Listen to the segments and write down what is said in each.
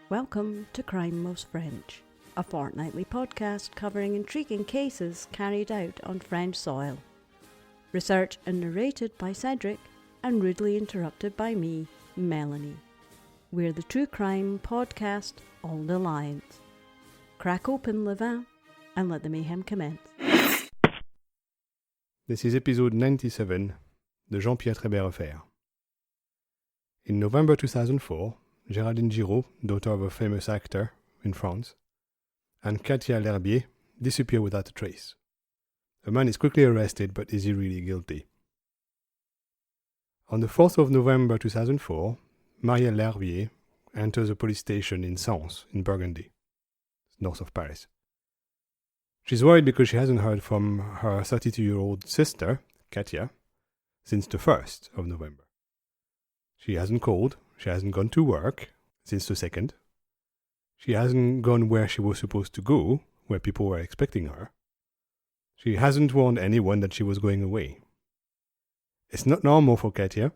Welcome to Crime Most French, a fortnightly podcast covering intriguing cases carried out on French soil. Researched and narrated by Cedric and rudely interrupted by me, Melanie. We're the true crime podcast on the Alliance. Crack open le vin and let the mayhem commence. This is episode 97, the Jean-Pierre Treiber affair. In November 2004, Geraldine Girault, daughter of a famous actor in France, and Katia Lherbier disappear without a trace. A man is quickly arrested, but is he really guilty? On the 4th of November 2004, Katia Lherbier enters a police station in Sens, in Burgundy, north of Paris. She's worried because she hasn't heard from her 32-year-old sister, Katia, since the 1st of November. She hasn't called, she hasn't gone to work since the 2nd. She hasn't gone where she was supposed to go, where people were expecting her. She hasn't warned anyone that she was going away. It's not normal for Katia.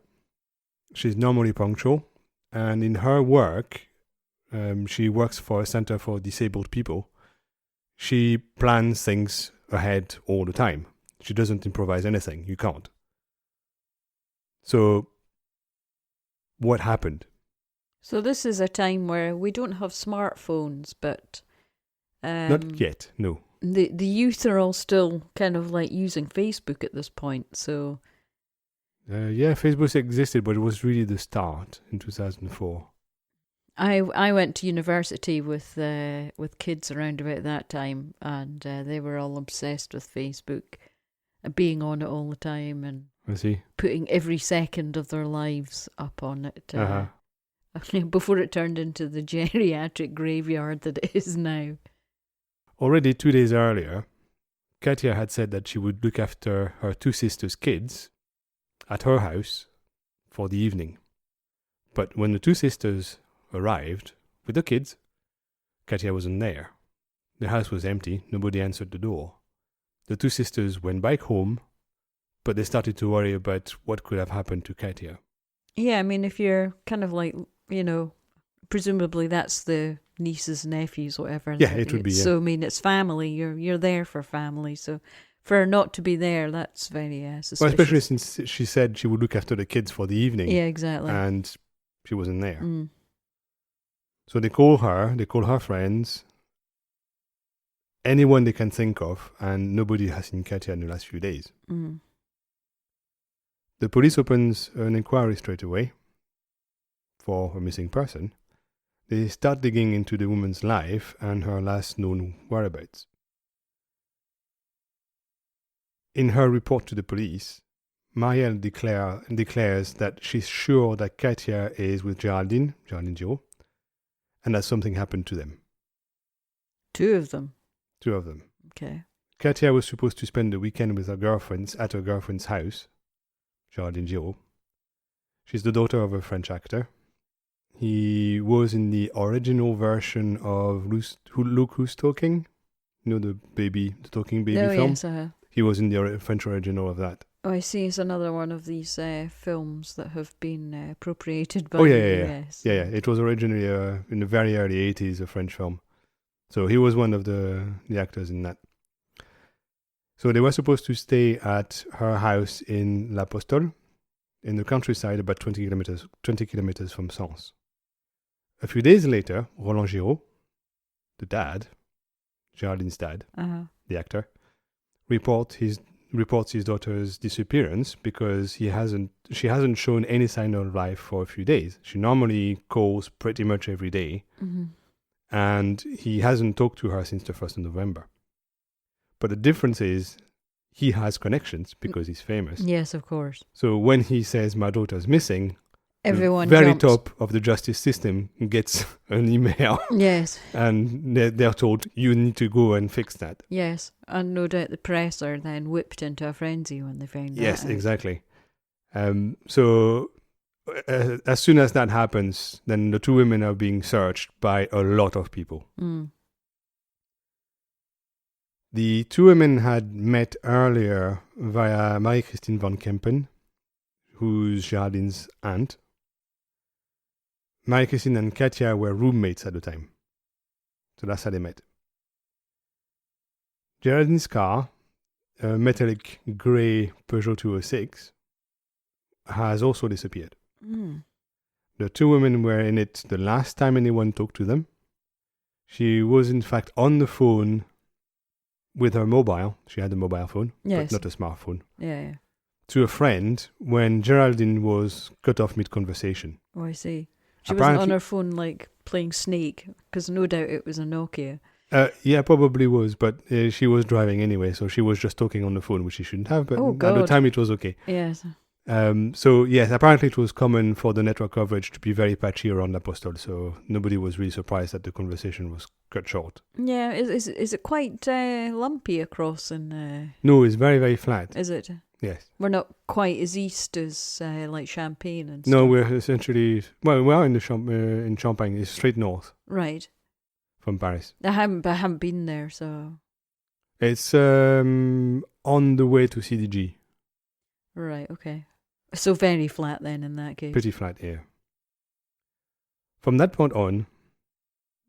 She's normally punctual, and in her work, she works for a center for disabled people. She plans things ahead all the time. She doesn't improvise anything. You can't. So, what happened? So this is a time where we don't have smartphones, but... Not yet, no. The youth are all still kind of like using Facebook at this point, so... Yeah, Facebook existed, but it was really the start in 2004. I went to university with kids around about that time, and they were all obsessed with Facebook, being on it all the time, and I see. Putting every second of their lives up on it. Before it turned into the geriatric graveyard that it is now. Already 2 days earlier, Katia had said that she would look after her two sisters' kids at her house for the evening. But when the two sisters arrived with the kids, Katia wasn't there. The house was empty, nobody answered the door. The two sisters went back home, but they started to worry about what could have happened to Katia. Yeah, I mean, if you're kind of like, presumably that's the nieces, nephews, whatever. Yeah, it would be, yeah. So, I mean, it's family. You're there for family. So, for her not to be there, that's very suspicious. Well, especially since she said she would look after the kids for the evening. Yeah, exactly. And she wasn't there. Mm. So they call her friends, anyone they can think of, and nobody has seen Katia in the last few days. Mm. The police opens an inquiry straight away for a missing person. They start digging into the woman's life and her last known whereabouts. In her report to the police, Marielle declares that she's sure that Katia is with Geraldine Girault, and that something happened to them. Two of them? Two of them. Okay. Katia was supposed to spend the weekend with her girlfriends at her girlfriend's house, Geraldine Girault. She's the daughter of a French actor. He was in the original version of Look Who's Talking. You know, the talking baby film? Yes, He was in the French original of that. Oh, I see. It's another one of these films that have been appropriated by the US. Yeah. It was originally in the very early 80s a French film. So he was one of the actors in that. So they were supposed to stay at her house in La Postole, in the countryside, about 20 kilometers from Sens. A few days later, Roland Girault, the dad, Geraldine's dad, the actor, reports his daughter's disappearance because she hasn't shown any sign of life for a few days. She normally calls pretty much every day, and he hasn't talked to her since the 1st of November. But the difference is he has connections because he's famous. Yes, of course. So when he says my daughter's missing, everyone the very jumps. top of the justice system gets an email. Yes. And they're told, you need to go and fix that. Yes. And no doubt the press are then whipped into a frenzy when they find that out. Yes, exactly. So as soon as that happens, then the two women are being searched by a lot of people. Mm. The two women had met earlier via Marie-Christine van Kempen, who's Geraldine's aunt. Marie-Christine and Katia were roommates at the time. So that's how they met. Geraldine's car, a metallic grey Peugeot 206, has also disappeared. The two women were in it the last time anyone talked to them. She was in fact on the phone with her mobile. She had a mobile phone, yes, but not a smartphone. Yeah. To a friend when Geraldine was cut off mid-conversation. Oh, I see. She wasn't on her phone like playing Snake, because no doubt it was a Nokia. Yeah, probably was, but she was driving anyway, so she was just talking on the phone, which she shouldn't have, but at the time it was okay. Yes. So, yes, apparently it was common for the network coverage to be very patchy around L'Apostole, so nobody was really surprised that the conversation was cut short. Yeah, is it quite lumpy across in... No, it's very, very flat. Is it? Yes. We're not quite as east as like Champagne and stuff. No, we're essentially... Well, we are in Champagne. It's straight north. Right. From Paris. I haven't been there, so... It's on the way to CDG. Right, okay. So very flat then in that case. Pretty flat, yeah. From that point on,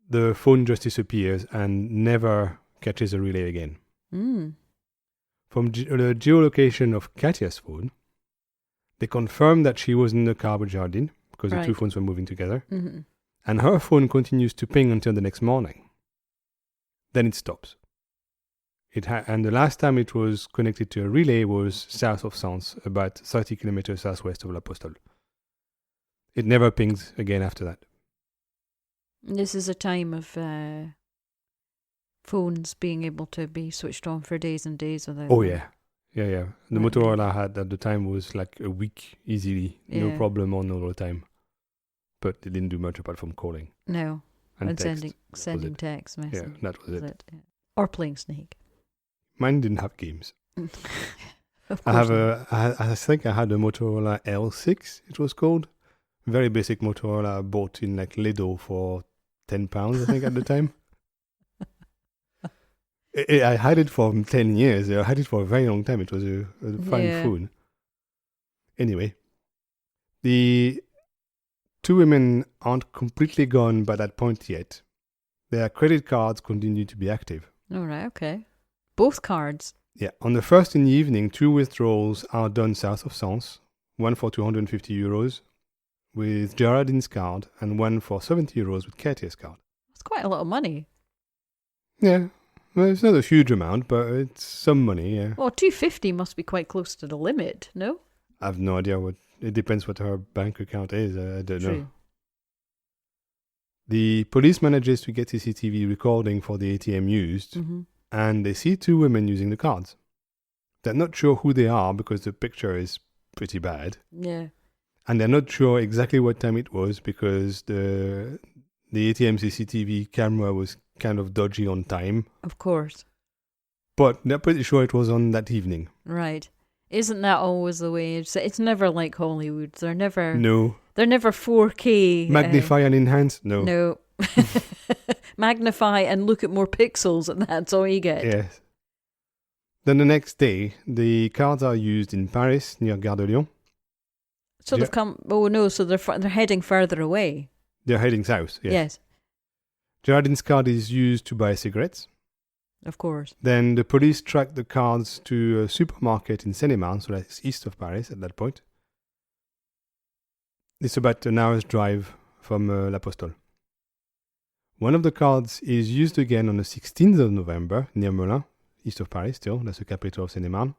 the phone just disappears and never catches a relay again. From the geolocation of Katia's phone, they confirmed that she was in the car with Geraldine, because the two phones were moving together. Mm-hmm. And her phone continues to ping until the next morning. Then it stops. And the last time it was connected to a relay was south of Sens, about 30 kilometers southwest of L'Apostole. It never pings again after that. This is a time of phones being able to be switched on for days and days without... Oh, yeah. Yeah. The Motorola I had at the time was like a week easily, no problem on all the time. But it didn't do much apart from calling. No. And text, sending text messages. Yeah, that was it. Yeah. Or playing Snake. Mine didn't have games. I think I had a Motorola L6, it was called. Very basic Motorola, bought in like Lido for £10, I think, at the time. I had it for 10 years. I had it for a very long time. It was a fine phone. Anyway, the two women aren't completely gone by that point yet. Their credit cards continue to be active. All right, okay. Both cards? Yeah. On the first in the evening, 2 withdrawals are done south of Sens, one for €250 with Geraldine's card and one for €70 with Katia's card. That's quite a lot of money. Yeah. Well, it's not a huge amount, but it's some money, yeah. Well, 250 must be quite close to the limit, no? I have no idea it depends what her bank account is. I don't know. The police manages to get CCTV recording for the ATM used, and they see 2 women using the cards. They're not sure who they are because the picture is pretty bad. Yeah. And they're not sure exactly what time it was because the ATM CCTV camera was kind of dodgy on time. Of course. But they're pretty sure it was on that evening. Right. Isn't that always the way? It's never like Hollywood. They're never... No. They're never 4K. Magnify and enhance? No. No. Magnify and look at more pixels and that's all you get. Yes. Then the next day, the cards are used in Paris, near Gare de Lyon. So they've come... Oh, no, so they're heading further away. They're heading south, yes. Yes. Geraldine's card is used to buy cigarettes. Of course. Then the police track the cards to a supermarket in Seine-et-Marne, so that's east of Paris at that point. It's about an hour's drive from L'Apostole. One of the cards is used again on the 16th of November near Melun, east of Paris still. That's the capital of Seine-et-Marne.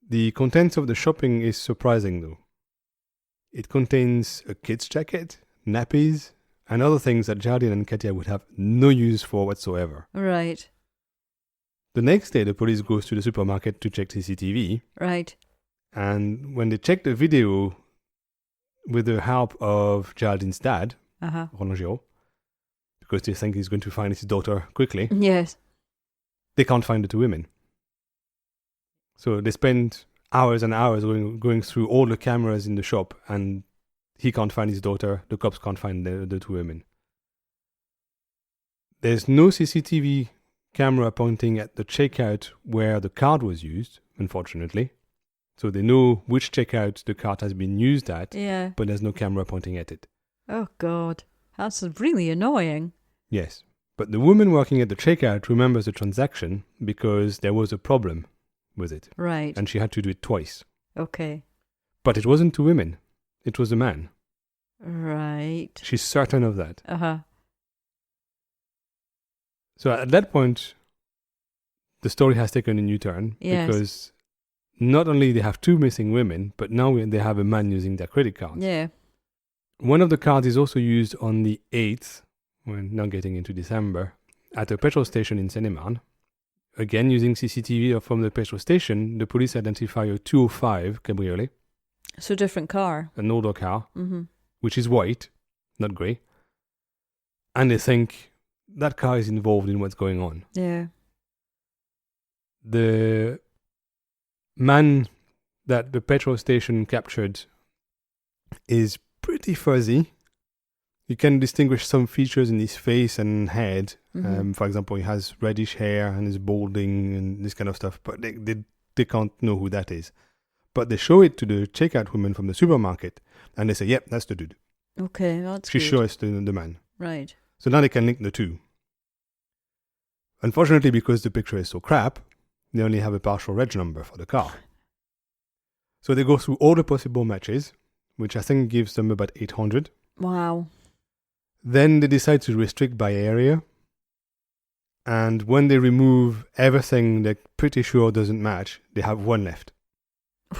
The contents of the shopping is surprising though. It contains a kid's jacket, nappies, and other things that Geraldine and Katia would have no use for whatsoever. Right. The next day, the police goes to the supermarket to check CCTV. Right. And when they check the video with the help of Geraldine's dad, Roland Girault, because they think he's going to find his daughter quickly. Yes. They can't find the 2 women. So they spend hours and hours going through all the cameras in the shop, and he can't find his daughter. The cops can't find the 2 women. There's no CCTV camera pointing at the checkout where the card was used, unfortunately. So they know which checkout the card has been used at, but there's no camera pointing at it. Oh, God. That's really annoying. Yes. But the woman working at the checkout remembers the transaction because there was a problem with it. Right. And she had to do it twice. Okay. But it wasn't two women. It was a man. Right. She's certain of that. Uh-huh. So at that point, the story has taken a new turn. Yes. Because not only they have two missing women, but now they have a man using their credit cards. Yeah. One of the cards is also used on the 8th, we're now getting into December, at a petrol station in Seine-et-Marne. Again, using CCTV from the petrol station, the police identify a 205 cabriolet. So different car. An older car, Mm-hmm. which is white, not grey. And they think that car is involved in what's going on. Yeah. The man that the petrol station captured is pretty fuzzy. You can distinguish some features in his face and head. Mm-hmm. For example, he has reddish hair and is balding and this kind of stuff. But they can't know who that is. But they show it to the checkout woman from the supermarket. And they say, yep, that's the dude. Okay, that's She good. shows the man. Right. So now they can link the two. Unfortunately, because the picture is so crap, they only have a partial reg number for the car. So they go through all the possible matches, which I think gives them about 800. Wow. Then they decide to restrict by area. And when they remove everything they're pretty sure doesn't match, they have one left.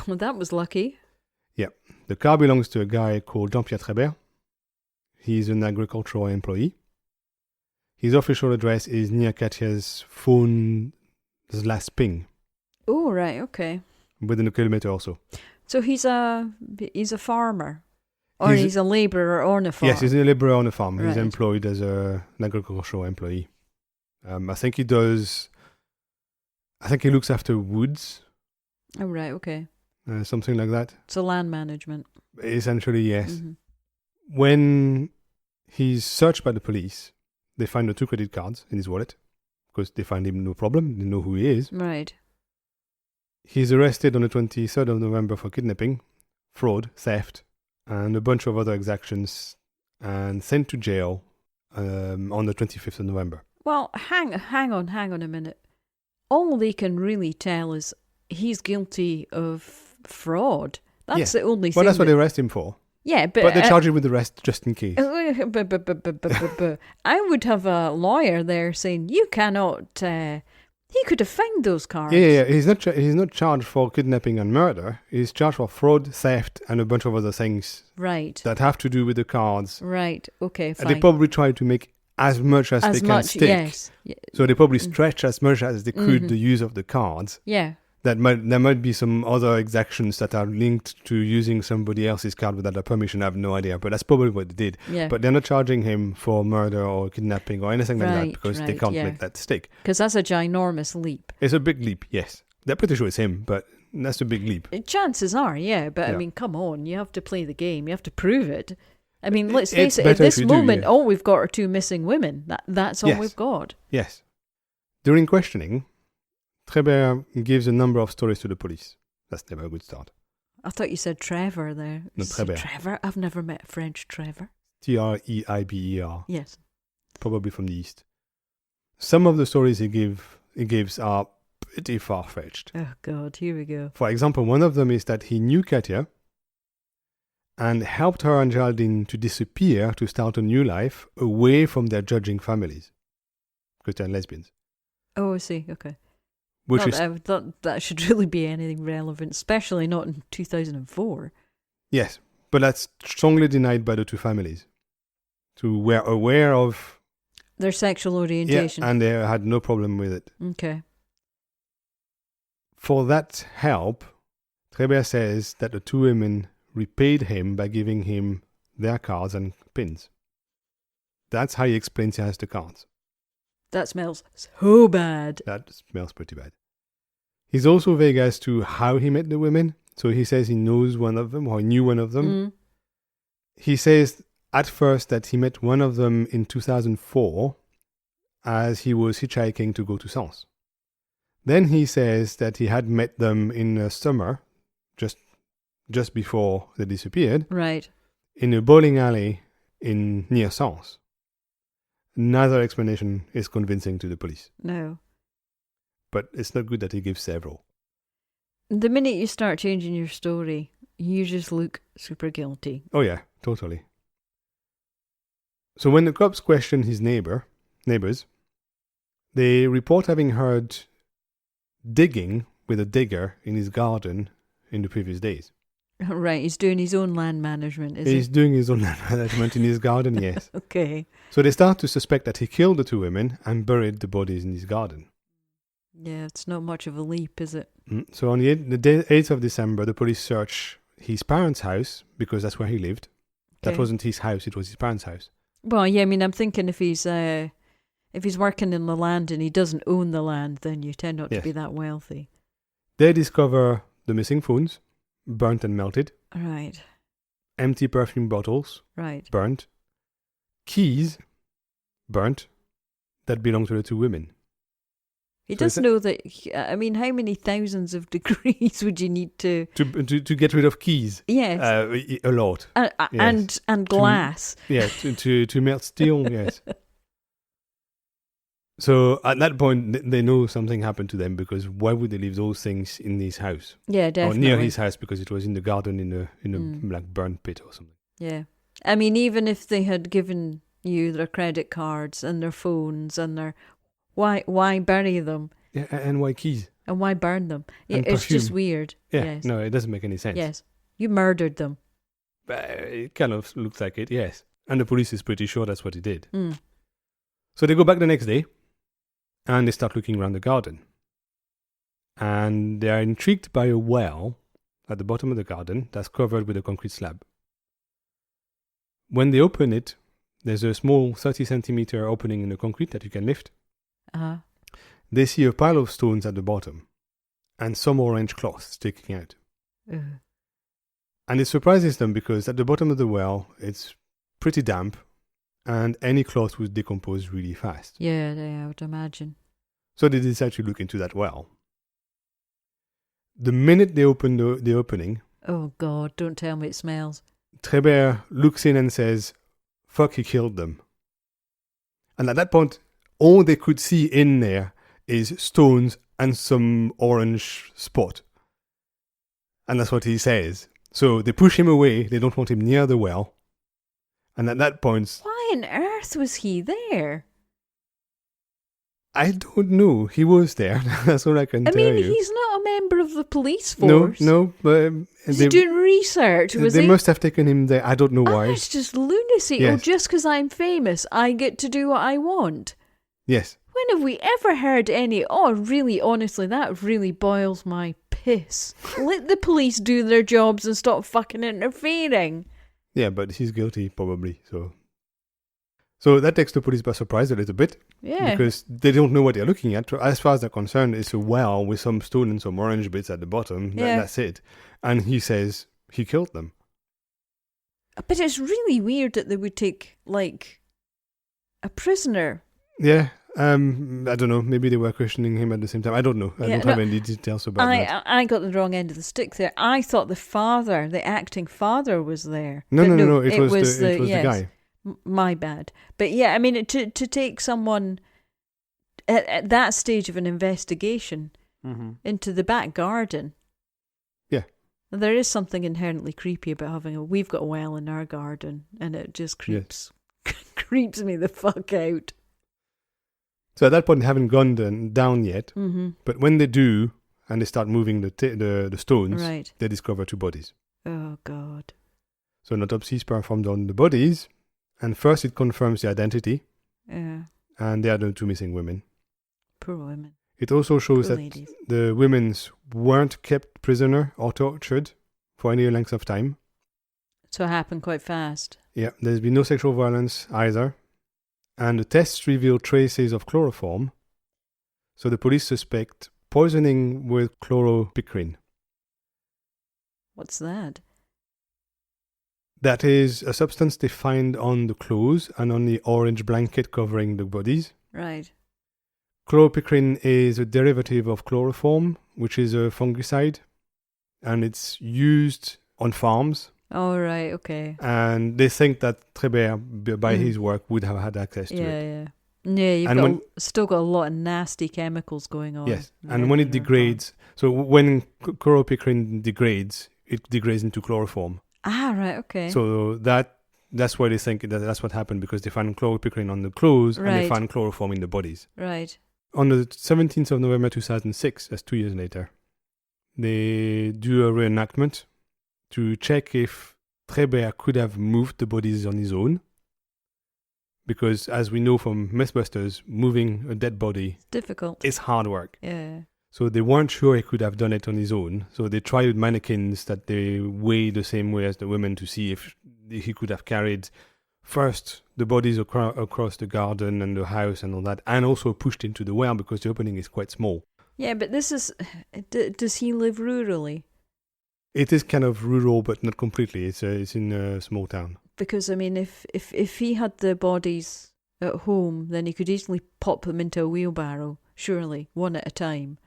Well, that was lucky. The car belongs to a guy called Jean-Pierre Treiber. He's an agricultural employee. His official address is near Katia's phone's last ping, Oh, right, okay. within a kilometer or so. So he's a farmer. Or he's a labourer on a farm. Yes, he's a labourer on a farm. Right. He's employed as an agricultural employee. I think he looks after woods, Oh, right, okay. something like that. So land management. Essentially, yes. Mm-hmm. When he's searched by the police, they find the two credit cards in his wallet because they find him no problem. They know who he is. Right. He's arrested on the 23rd of November for kidnapping, fraud, theft, and a bunch of other exactions, and sent to jail on the 25th of November. Well, hang on a minute. All they can really tell is he's guilty of fraud. That's the only thing. Well, that's what they arrest him for. Yeah, But they charge him with the rest just in case. I would have a lawyer there saying you cannot. He could have found those cards. Yeah. He's not charged for kidnapping and murder. He's charged for fraud, theft, and a bunch of other things. Right. That have to do with the cards. Right. Okay. Fine. And they probably try to make as much as they can stick. Yes. So they probably stretch as much as they could Mm-hmm. the use of the cards. Yeah. There might be some other exactions that are linked to using somebody else's card without their permission. I have no idea, but that's probably what they did. Yeah. But they're not charging him for murder or kidnapping or anything like that Right, because they right, can't yeah. make that stick. Because that's a ginormous leap. It's a big leap, yes. They're pretty sure it's him, but that's a big leap. Chances are, yeah. But I Yeah. mean, come on. You have to play the game. You have to prove it. I mean, let's It's face it. At better if this you do, moment, yeah. all we've got are two missing women. That's all Yes. we've got. Yes. During questioning, Treiber gives a number of stories to the police. That's never a good start. I thought you said Trevor there. No, You said Treiber. Trevor? I've never met a French Trevor. Treiber, Yes. probably from the east. Some of the stories he gives are pretty far-fetched. Oh, God. Here we go. For example, one of them is that he knew Katia and helped her and Geraldine to disappear to start a new life away from their judging families because they're lesbians. Oh, I see. Okay. Which Not is, that I thought that should really be anything relevant, especially not in 2004. yes, but that's strongly denied by the two families, who were aware of Their sexual orientation. and they had no problem with it. Okay. For that help, Treiber says that the two women repaid him by giving him their cards and pins. That's how he explains he has the cards. That smells so bad. That smells pretty bad. He's also vague as to how he met the women. So he says he knows one of them or he knew one of them. Mm. He says at first that he met one of them in 2004 as he was hitchhiking to go to Sens. Then he says that he had met them in the summer, just before they disappeared, Right. in a bowling alley near Sens. Neither explanation is convincing to the police. No. But it's not good that he gives several. The minute you start changing your story, you just look super guilty. Oh yeah, totally. So when the cops question his neighbors, they report having heard digging with a digger in his garden in the previous days. Right, he's doing his own land management, is he? He's doing his own land management in his garden, yes. Okay. So they start to suspect that he killed the two women and buried the bodies in his garden. Yeah, it's not much of a leap, is it? So on the 8th of December, the police search his parents' house, because that's where he lived. Okay. That wasn't his house, it was his parents' house. Well, yeah, I mean, I'm thinking if he's working in the land and he doesn't own the land, then you tend not to be that wealthy. They discover the missing phones, burnt and melted. Right. Empty perfume bottles, Right. burnt. Keys, burnt, that belonged to the two women. He does know that, I mean, how many thousands of degrees would you need to get rid of keys? Yes. A lot. Yes. And glass. To melt steel, yes. So at that point, they know something happened to them, because why would they leave those things in his house? Yeah, definitely. Or near his house, because it was in the garden in a like burnt pit or something. Yeah. I mean, even if they had given you their credit cards and their phones and their... Why bury them? Yeah, and why keys? And why burn them? And it's perfume. just weird. Yeah, yes. No, it doesn't make any sense. Yes. You murdered them. It kind of looks like it, yes. And the police is pretty sure that's what he did. Mm. So they go back the next day, and they start looking around the garden. And they are intrigued by a well at the bottom of the garden that's covered with a concrete slab. When they open it, there's a small 30 centimeter opening in the concrete that you can lift. Uh-huh. They see a pile of stones at the bottom and some orange cloth sticking out. And it surprises them because at the bottom of the well, it's pretty damp and any cloth would decompose really fast. Yeah, I would imagine. So they decide to look into that well. The minute they open the opening... Oh God, don't tell me it smells. Treiber looks in and says, "Fuck, he killed them." And at that point, all they could see in there is stones and some orange spot. And that's what he says. So they push him away. They don't want him near the well. And at that point... Why on earth was he there? I don't know. He was there. That's all I can tell you. I mean, he's not a member of the police force. No, but... Was he doing research? They must have taken him there. I don't know why. That's just lunacy. Yes. Oh, just because I'm famous, I get to do what I want. Yes. When have we ever heard any... Oh, really, honestly, that really boils my piss. Let the police do their jobs and stop fucking interfering. Yeah, but he's guilty, probably, So that takes the police by surprise a little bit. Yeah. Because they don't know what they're looking at. As far as they're concerned, it's a well with some stone and some orange bits at the bottom. Yeah. That's it. And he says he killed them. But it's really weird that they would take, like, a prisoner. Yeah. I don't know. Maybe they were questioning him at the same time. I don't know. I don't have any details about that. I got the wrong end of the stick there. I thought the acting father was there. No. It was the guy. My bad. But yeah, I mean, to take someone at that stage of an investigation into the back garden. Yeah. There is something inherently creepy about we've got a well in our garden, and it just creeps me the fuck out. So at that point, they haven't gone down yet. Mm-hmm. But when they do, and they start moving the stones, right, they discover two bodies. Oh, God. So an autopsy is performed on the bodies, and first it confirms the identity. Yeah. And they are the two missing women. Poor women. It also shows Poor that ladies. the women weren't kept prisoner or tortured for any length of time. So it happened quite fast. Yeah, there's been no sexual violence either. And the tests reveal traces of chloroform. So the police suspect poisoning with chloropicrin. What's that? That is a substance they find on the clothes and on the orange blanket covering the bodies. Right. Chloropicrin is a derivative of chloroform, which is a fungicide. And it's used on farms Oh, right, okay. And they think that Treiber, by his work, would have had access to it. Yeah. Yeah, you've still got a lot of nasty chemicals going on. Yes, and when it degrades, so when chloropicrin degrades, it degrades into chloroform. Ah, right, okay. So that's why they think that's what happened, because they found chloropicrin on the clothes and they found chloroform in the bodies. Right. On the 17th of November 2006, that's 2 years later, they do a reenactment to check if Treiber could have moved the bodies on his own. Because as we know from Mythbusters, moving a dead body is hard work. Yeah. So they weren't sure he could have done it on his own. So they tried with mannequins that they weigh the same way as the women to see if he could have carried first the bodies across the garden and the house and all that, and also pushed into the well because the opening is quite small. Yeah, but this is... does he live rurally? It is kind of rural, but not completely. It's in a small town. Because, I mean, if he had the bodies at home, then he could easily pop them into a wheelbarrow, surely, one at a time,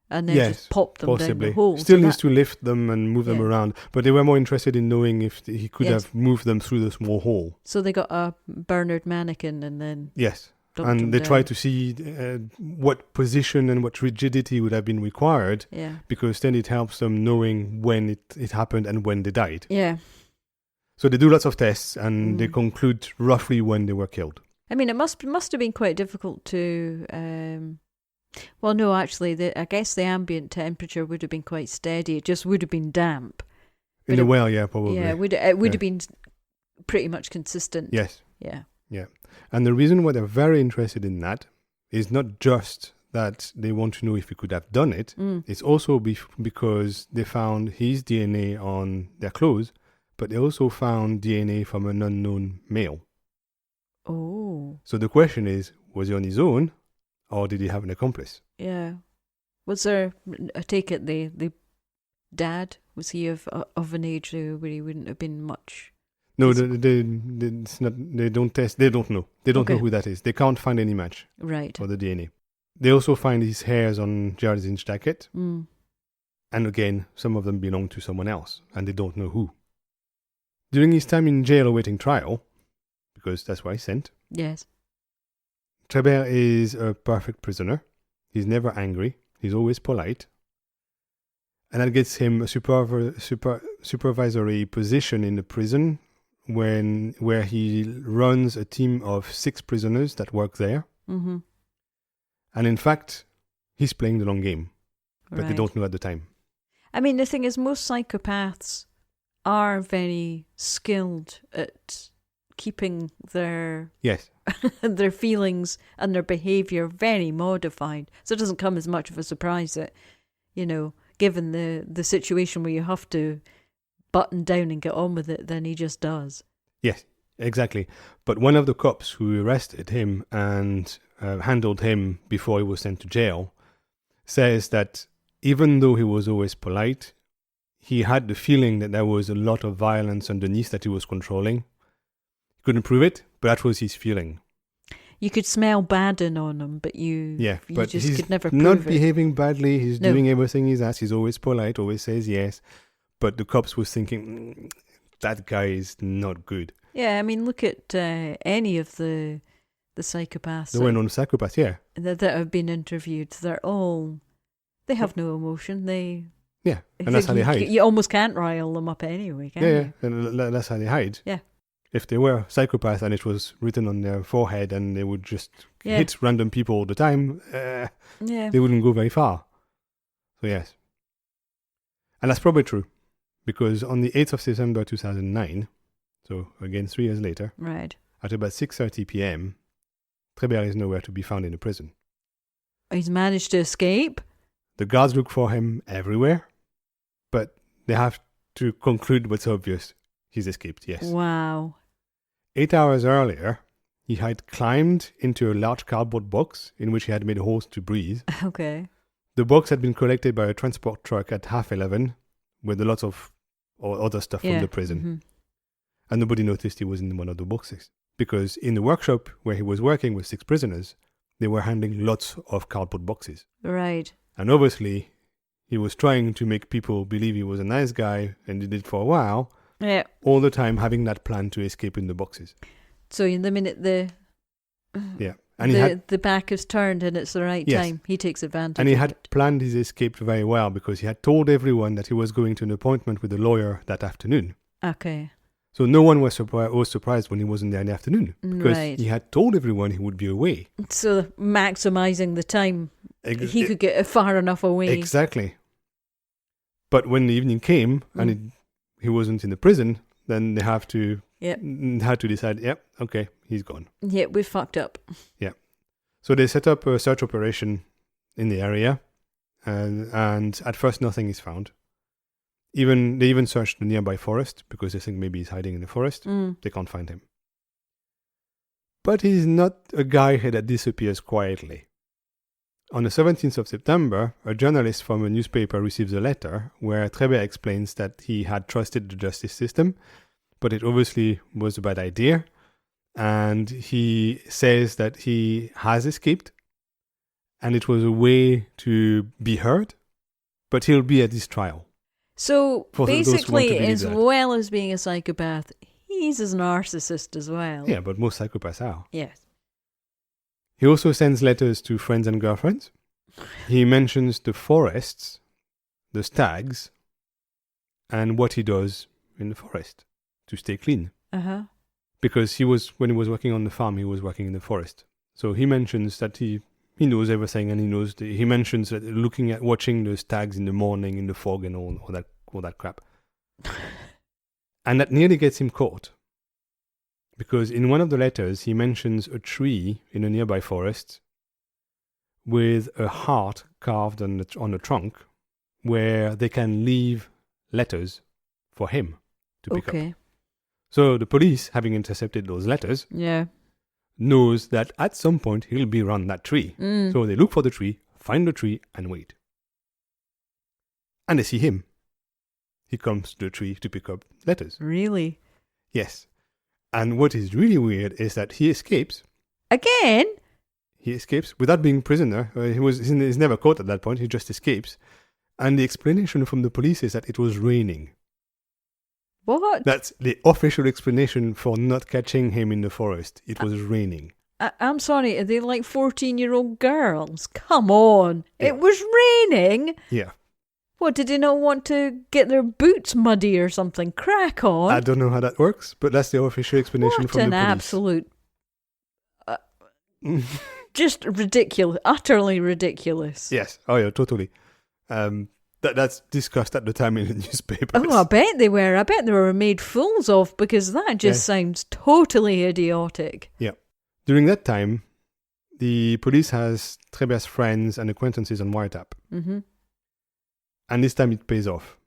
and then just pop them down the hole. Still needs to lift them and move them around, but they were more interested in knowing if he could have moved them through the small hole. So they got a Bernard mannequin and then... Yes, and they tried to see what position and what rigidity would have been required, because then it helps them knowing when it happened and when they died. Yeah. So they do lots of tests and they conclude roughly when they were killed. I mean, it must have been quite difficult to... well, no, actually, I guess the ambient temperature would have been quite steady. It just would have been damp. In the well, yeah, probably. Yeah, it would have been pretty much consistent. Yes. Yeah. Yeah. And the reason why they're very interested in that is not just that they want to know if he could have done it. It's also because they found his DNA on their clothes, but they also found DNA from an unknown male. Oh. So the question is, was he on his own, or did he have an accomplice? Yeah. Was there, I take it, the dad, was he of an age where he wouldn't have been much? No, they don't test, they don't know. They don't know who that is. They can't find any match for the DNA. They also find his hairs on Geraldine's jacket. And again, some of them belong to someone else, and they don't know who. During his time in jail awaiting trial, because that's why he's sent. Yes. Treiber is a perfect prisoner. He's never angry. He's always polite. And that gets him a supervisory position in the prison where he runs a team of 6 prisoners that work there. Mm-hmm. And in fact, he's playing the long game. But they don't know at the time. I mean, the thing is, most psychopaths are very skilled at keeping their their feelings and their behaviour very modified. So it doesn't come as much of a surprise that, given the situation where you have to button down and get on with it, then he just does. Yes, exactly. But one of the cops who arrested him and handled him before he was sent to jail says that even though he was always polite, he had the feeling that there was a lot of violence underneath that he was controlling. He couldn't prove it, but that was his feeling. You could smell Baden on him, but you just could never prove it. Not behaving badly. He's doing everything he's asked. He's always polite, always says yes. But the cops was thinking, that guy is not good. Yeah, I mean, look at any of the psychopaths. The well-known psychopaths, yeah. That have been interviewed. They have no emotion. Yeah, and that's how they hide. You almost can't rile them up anyway, can you? Yeah, and that's how they hide. Yeah. If they were psychopaths and it was written on their forehead and they would just hit random people all the time, they wouldn't go very far. So yes. And that's probably true, because on the 8th of December 2009, so again 3 years later, at about 6:30 p.m., Treiber is nowhere to be found in the prison. He's managed to escape? The guards look for him everywhere, but they have to conclude what's obvious. He's escaped, yes. Wow. 8 hours earlier, he had climbed into a large cardboard box in which he had made holes to breathe. Okay. The box had been collected by a transport truck at 11:30 with a lot of other stuff from the prison. Mm-hmm. And nobody noticed he was in one of the boxes. Because in the workshop where he was working with 6 prisoners, they were handling lots of cardboard boxes. Right. And obviously, he was trying to make people believe he was a nice guy and did it for a while. Yeah. All the time having that plan to escape in the boxes. So in the minute the back is turned and it's the right time, he takes advantage and he of had it. planned his escape very well because he had told everyone that he was going to an appointment with a lawyer that afternoon. Okay. So no one was surprised when he wasn't there in the afternoon because he had told everyone he would be away. So maximising the time, he could get far enough away. Exactly. But when the evening came and he wasn't in the prison, then they had to decide, okay, he's gone. Yeah, we fucked up. Yeah. So they set up a search operation in the area and at first nothing is found. They even searched the nearby forest because they think maybe he's hiding in the forest. They can't find him. But he's not a guy that disappears quietly. On the 17th of September, a journalist from a newspaper receives a letter where Treiber explains that he had trusted the justice system, but it obviously was a bad idea. And he says that he has escaped and it was a way to be heard, but he'll be at this trial. So basically, as well as being a psychopath, he's a narcissist as well. Yeah, but most psychopaths are. Yes. He also sends letters to friends and girlfriends. He mentions the forests, the stags, and what he does in the forest to stay clean. Uh-huh. Because when he was working on the farm, he was working in the forest. So he mentions that he knows everything, and he mentions that watching the stags in the morning in the fog and all that crap. And that nearly gets him caught. Because in one of the letters, he mentions a tree in a nearby forest with a heart carved on the trunk where they can leave letters for him to pick up. So the police, having intercepted those letters, knows that at some point he'll be around that tree. So they look for the tree, find the tree, and wait. And they see him. He comes to the tree to pick up letters. Really? Yes. And what is really weird is that he escapes. Again? He escapes without being prisoner. He's never caught at that point. He just escapes. And the explanation from the police is that it was raining. What? That's the official explanation for not catching him in the forest. It was raining. I'm sorry, are they like 14-year-old girls? Come on. Yeah. It was raining? Yeah. What, did they not want to get their boots muddy or something? Crack on. I don't know how that works, but that's the official explanation from the police. What an absolute... just ridiculous. Utterly ridiculous. Yes. Oh, yeah, totally. That's discussed at the time in the newspapers. Oh, I bet they were. I bet they were made fools of, because that just sounds totally idiotic. Yeah. During that time, the police has Treiber's friends and acquaintances on wiretap. Mm-hmm. And this time it pays off.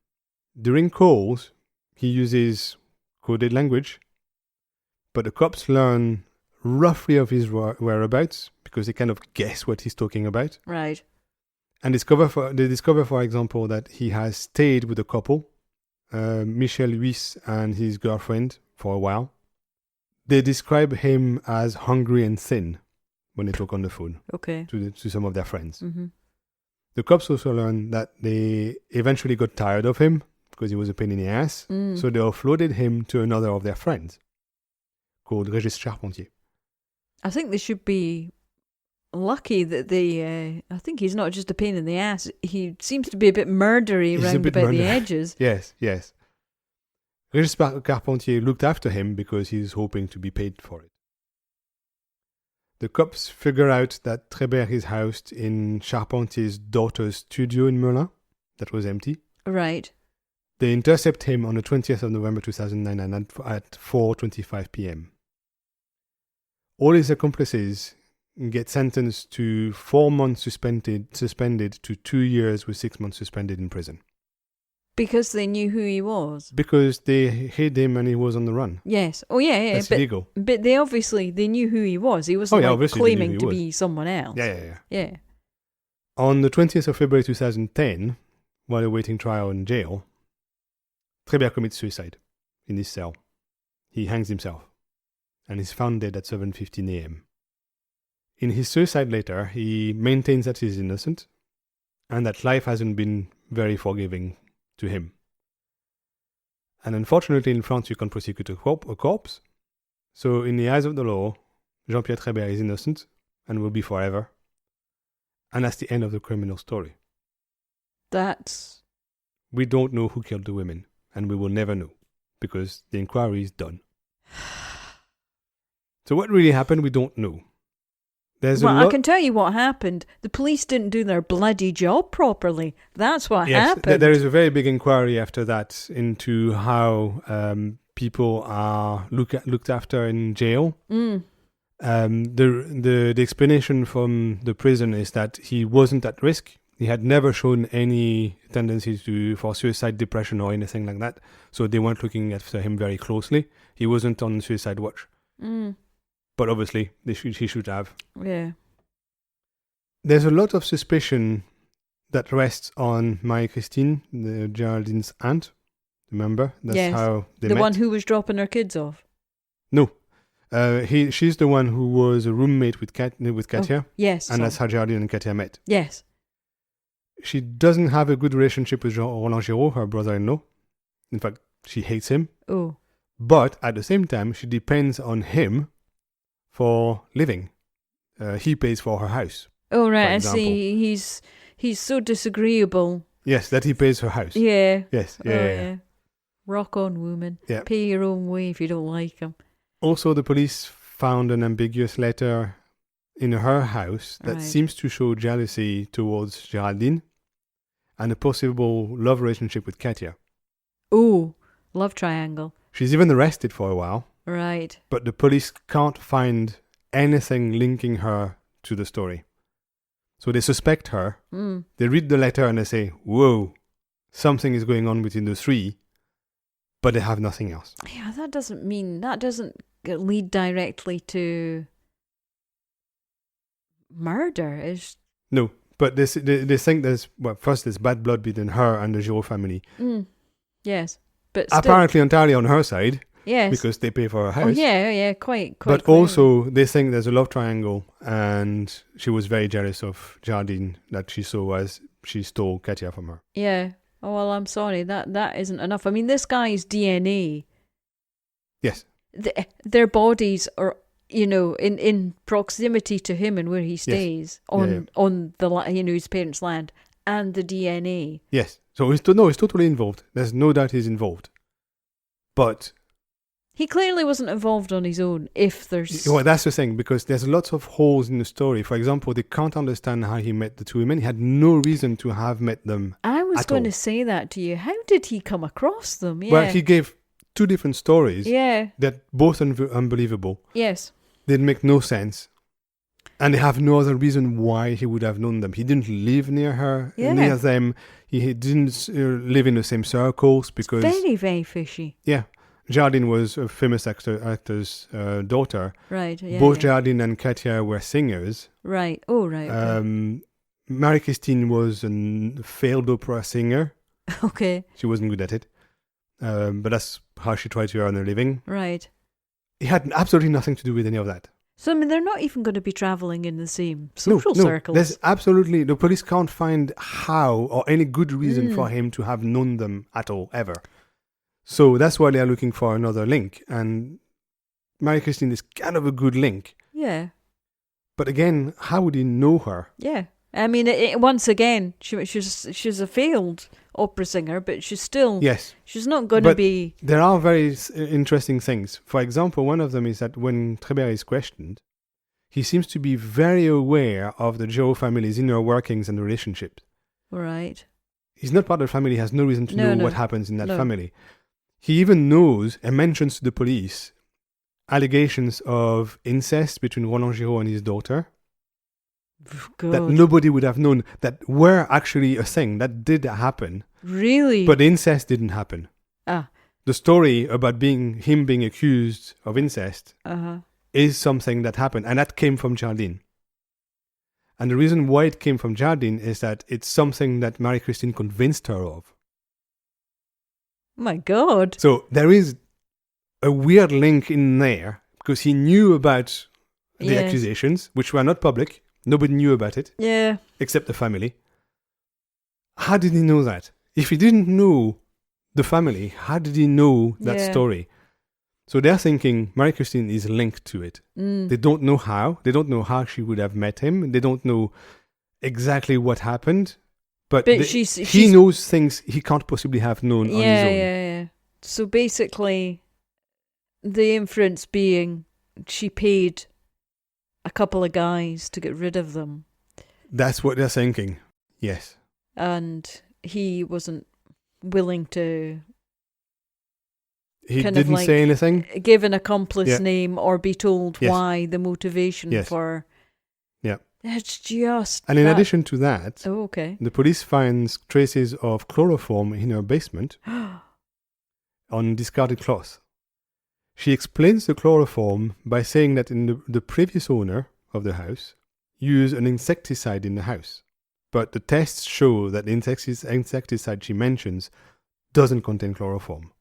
During calls, he uses coded language, but the cops learn roughly of his whereabouts because they kind of guess what he's talking about. Right. And they discover, for example, that he has stayed with a couple, Michel Huys and his girlfriend, for a while. They describe him as hungry and thin when they talk on the phone to some of their friends. Mm-hmm. The cops also learned that they eventually got tired of him because he was a pain in the ass, so they offloaded him to another of their friends called Régis Charpentier. I think they should be lucky that I think he's not just a pain in the ass. He seems to be a bit murdery round about the edges. Yes. Régis Charpentier looked after him because he's hoping to be paid for it. The cops figure out that Treiber is housed in Charpentier's daughter's studio in Melun that was empty. Right. They intercept him on the 20th of November 2009 and at 4:25 p.m. All his accomplices get sentenced to 4 months suspended to 2 years with 6 months suspended in prison. Because they knew who he was. Because they hid him and he was on the run. Yes. Oh, yeah. That's illegal. But they knew who he was. He wasn't claiming to be someone else. Yeah. On the 20th of February 2010, while awaiting trial in jail, Treiber commits suicide in his cell. He hangs himself and is found dead at 7:15 a.m. In his suicide letter, he maintains that he's innocent and that life hasn't been very forgiving to him. And unfortunately, in France, you can't prosecute a corpse. So in the eyes of the law, Jean-Pierre Treiber is innocent and will be forever. And that's the end of the criminal story. We don't know who killed the women, and we will never know, because the inquiry is done. So what really happened, we don't know. I can tell you what happened. The police didn't do their bloody job properly. That's what happened. There is a very big inquiry after that into how people are looked after in jail. The explanation from the prison is that he wasn't at risk. He had never shown any tendency for suicide, depression, or anything like that. So they weren't looking after him very closely. He wasn't on suicide watch. But obviously, he should have. Yeah. There's a lot of suspicion that rests on Marie-Christine, Geraldine's aunt. Remember? That's how they met. The one who was dropping her kids off. No. She's the one who was a roommate with Katia. Oh, yes. And that's how Geraldine and Katia met. Yes. She doesn't have a good relationship with Roland Girault, her brother-in-law. In fact, she hates him. Oh. But at the same time, she depends on him for living. He pays for her house. Oh, right, I see. He's so disagreeable. Yes, that he pays her house. Yeah. Yes, yeah. Rock on, woman. Yeah. Pay your own way if you don't like him. Also, the police found an ambiguous letter in her house that seems to show jealousy towards Geraldine and a possible love relationship with Katia. Oh, love triangle. She's even arrested for a while. Right. But the police can't find anything linking her to the story. So they suspect her. They read the letter and they say, whoa, something is going on between the three, but they have nothing else. Yeah, that doesn't lead directly to murder. No, but they think first there's bad blood between her and the Girault family. Yes. But apparently entirely on her side. Yes. Because they pay for her house. Oh, yeah, quite But clearly. also, they think there's a love triangle, and she was very jealous of Geraldine that she saw as she stole Katia from her. Yeah. Oh, well, I'm sorry. That isn't enough. I mean, this guy's DNA. Yes. Their bodies are, in proximity to him and where he stays on the his parents' land, and the DNA. Yes. So he's totally involved. There's no doubt he's involved. But he clearly wasn't involved on his own, if there's... Well, that's the thing, because there's lots of holes in the story. For example, they can't understand how he met the two women. He had no reason to have met them. I was going to say that to you. How did he come across them? Yeah. Well, he gave two different stories. Yeah. That both unbelievable. Yes. They make no sense. And they have no other reason why he would have known them. He didn't live near them. He didn't live in the same circles because... It's very, very fishy. Yeah. Geraldine was a famous actor's daughter. Right, yeah. Both Geraldine and Katia were singers. Right. Oh, right. Okay. Marie-Christine was a failed opera singer. Okay. She wasn't good at it. But that's how she tried to earn a living. Right. It had absolutely nothing to do with any of that. So, I mean, they're not even going to be travelling in the same social circles. There's absolutely... The police can't find how or any good reason for him to have known them at all, ever. So that's why they're looking for another link. And Marie-Christine is kind of a good link. Yeah. But again, how would he know her? Yeah. I mean, once again, she's a failed opera singer, but she's still... Yes. She's not going to be... There are very interesting things. For example, one of them is that when Treiber is questioned, he seems to be very aware of the Girault family's inner workings and relationships. Right. He's not part of the family, he has no reason to know what happens in that family. He even knows and mentions to the police allegations of incest between Roland Girault and his daughter. God. That nobody would have known, that were actually a thing, that did happen. Really? But incest didn't happen. Ah. The story about him being accused of incest is something that happened, and that came from Geraldine. And the reason why it came from Geraldine is that it's something that Marie-Christine convinced her of. My God. So there is a weird link in there, because he knew about the accusations, which were not public. Nobody knew about it. Yeah. Except the family. How did he know that? If he didn't know the family, how did he know that story? So they're thinking Marie-Christine is linked to it. They don't know how. They don't know how she would have met him. They don't know exactly what happened. But he knows things he can't possibly have known on his own. Yeah. So basically, the inference being she paid a couple of guys to get rid of them. That's what they're thinking. Yes. And he wasn't willing to... He didn't say anything? Give an accomplice name or be told why, the motivation for... Yeah. It's just... And in addition to that, the police finds traces of chloroform in her basement on discarded cloth. She explains the chloroform by saying that the previous owner of the house used an insecticide in the house. But the tests show that the insecticide she mentions doesn't contain chloroform.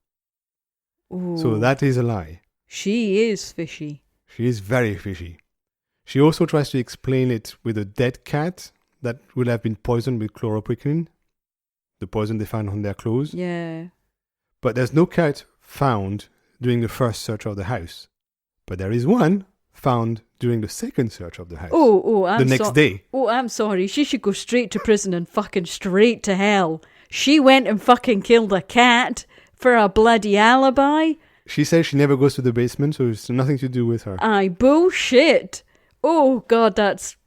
Ooh. So that is a lie. She is fishy. She is very fishy. She also tries to explain it with a dead cat that would have been poisoned with chloroquine, the poison they found on their clothes. Yeah. But there's no cat found during the first search of the house. But there is one found during the second search of the house. The next day. Oh, I'm sorry. She should go straight to prison and fucking straight to hell. She went and fucking killed a cat for a bloody alibi. She says she never goes to the basement, so it's nothing to do with her. Aye, bullshit. Oh God, that's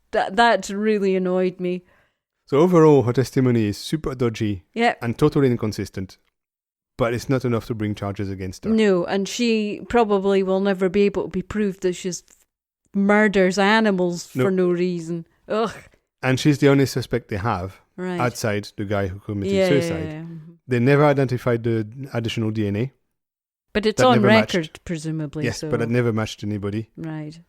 really annoyed me. So overall, her testimony is super dodgy and totally inconsistent. But it's not enough to bring charges against her. No, and she probably will never be able to be proved that she murders animals for no reason. Ugh. And she's the only suspect they have outside the guy who committed suicide. Yeah. They never identified the additional DNA. But it's on record, presumably. Yes, but it never matched anybody. Right.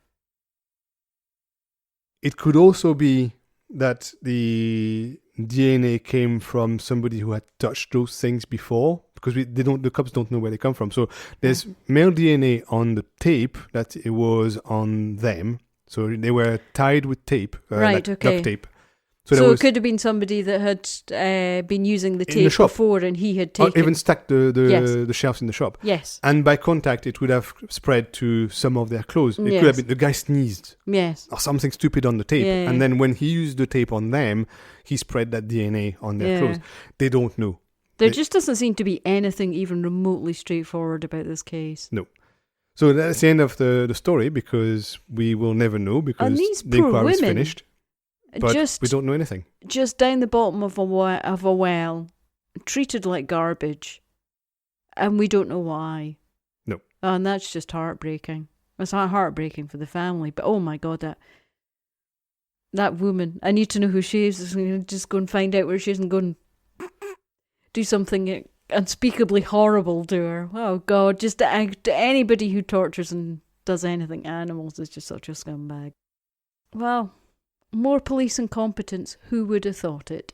It could also be that the DNA came from somebody who had touched those things before, because the cops don't know where they come from. So there's male DNA on the tape that it was on them. So they were tied with tape, duct tape. So it could have been somebody that had been using the tape before, and he had taken... Or even stacked the shelves in the shop. Yes. And by contact, it would have spread to some of their clothes. It could have been the guy sneezed. Yes. Or something stupid on the tape. Yeah. And then when he used the tape on them, he spread that DNA on their clothes. They don't know. There just doesn't seem to be anything even remotely straightforward about this case. No. So that's the end of the story, because we will never know, because the inquiry is finished. But we don't know anything. Just down the bottom of a well, treated like garbage, and we don't know why. No. And that's just heartbreaking. It's heartbreaking for the family, but oh my God, that woman, I need to know who she is. I'm just go and find out where she is and go and do something unspeakably horrible to her. Oh God, just to anybody who tortures and does anything animals is just such a scumbag. Well, more police incompetence, who would have thought it?